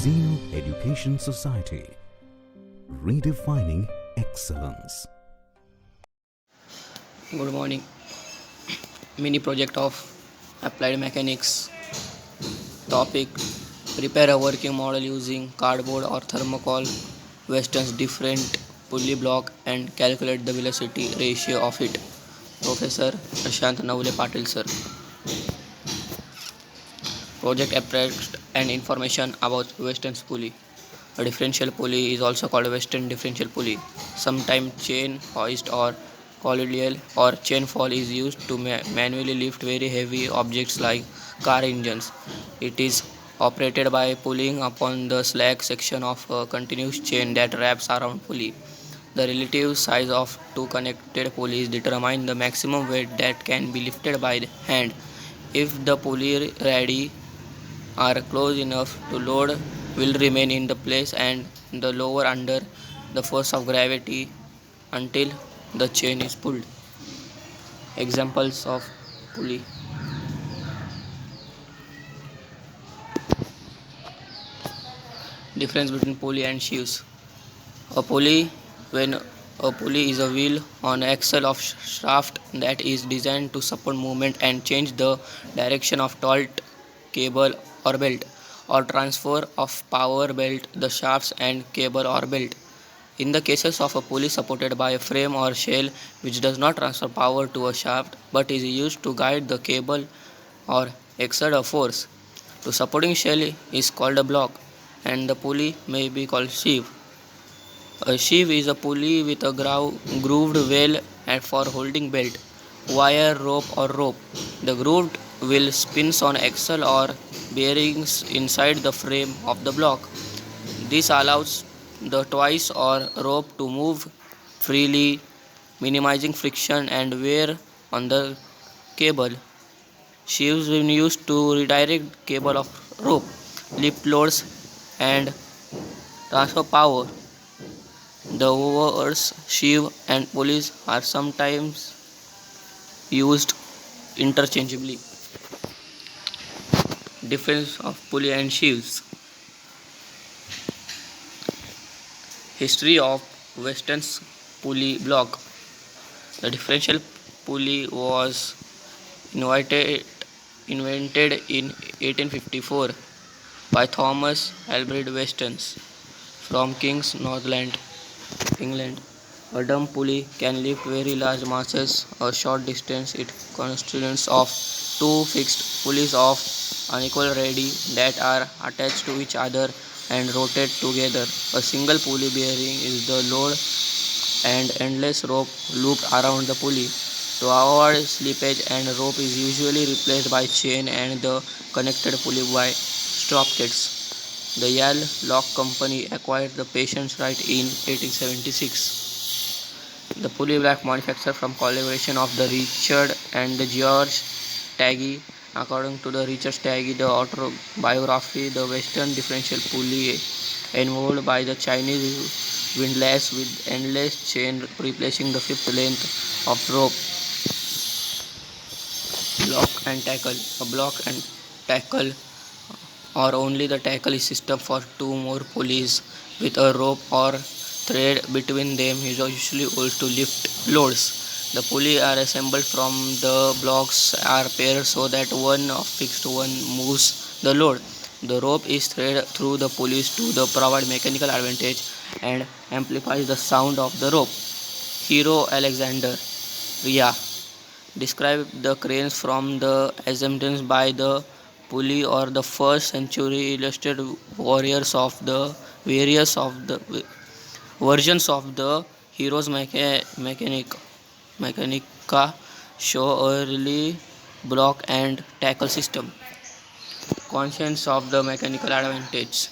Zeno Education Society, redefining excellence. Good morning. Mini project of applied mechanics. Topic: prepare a working model using cardboard or thermocol, Weston's different pulley block, and calculate the velocity ratio of it. Professor Prashant Navule Patil sir. Project abstract and information about Weston's pulley. A differential pulley is also called a Weston differential pulley. Sometimes chain hoist or collegial or chain fall is used to manually lift very heavy objects like car engines. It is operated by pulling upon the slack section of a continuous chain that wraps around pulley. The relative size of two connected pulleys determine the maximum weight that can be lifted by the hand. If the pulley radii are close enough to load will remain in the place and the lower under the force of gravity until the chain is pulled. Examples of pulley: difference between pulley and sheaves. A pulley when a pulley is a wheel on axle of shaft that is designed to support movement and change the direction of taut cable or belt, or transfer of power belt the shafts and cable or belt. In the cases of a pulley supported by a frame or shell which does not transfer power to a shaft but is used to guide the cable or exert a force, the supporting shell is called a block and the pulley may be called sheave. A sheave is a pulley with a grooved wheel and for holding belt, wire, rope or rope. The grooved wheel spins on axle or bearings inside the frame of the block. This allows the twice or rope to move freely, minimizing friction and wear on the cable. Sheaves are used to redirect cable of rope, lift loads and transfer power. The words sheave and pulleys are sometimes used interchangeably. Difference of pulley and sheaves. History of Weston's pulley block. The differential pulley was invented in 1854 by Thomas Alfred Weston from King's Northland, England. A dumb pulley can lift very large masses a short distance. It consists of two fixed pulleys of unequal radii that are attached to each other and rotate together. A single pulley bearing is the load and endless rope looped around the pulley. To avoid slippage and rope is usually replaced by chain and the connected pulley by sprockets. The Yale Lock Company acquired the patent's right in 1876. The pulley block manufactured from collaboration of the Richard and the George Taggy. According to the Richard Taggy, the autobiography, the Western differential pulley involved by the Chinese windlass with endless chain replacing the fifth length of rope. Block and tackle. A block and tackle or only the tackle is system for two more pulleys with a rope or thread between them is usually used to lift loads. The pulleys are assembled from the blocks are paired so that one of fixed one moves the load. The rope is threaded through the pulleys to provide mechanical advantage and amplifies the sound of the rope. Hero Alexander Ria described the cranes from the assemblance by the pulley or the first century illustrated warriors of the various of the versions of the hero's mechanica show early block and tackle system. Conscience of the mechanical advantage.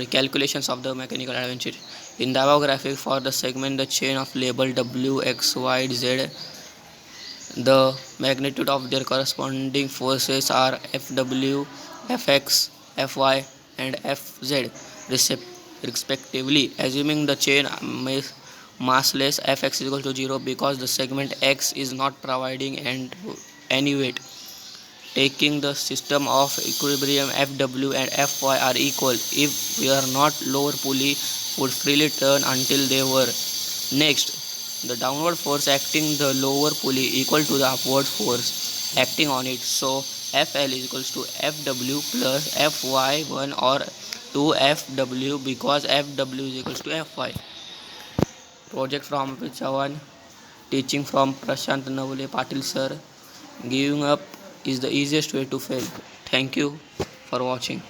Calculations of the mechanical advantage. In the above graphic for the segment the chain of label W, X, Y, Z, the magnitude of their corresponding forces are Fw, Fx, Fy and Fz respectively. Assuming the chain massless, Fx is equal to 0 because the segment X is not providing any weight. taking the system of equilibrium Fw and Fy are equal. If we are not, lower pulley would freely turn until they were. Next, the downward force acting the lower pulley equal to the upward force acting on it. So Fl is equals to Fw plus Fy1 or 2Fw because Fw is equals to Fy. Project from Chavan, teaching from Prashant Navale Patil sir. Giving up is the easiest way to fail. Thank you for watching.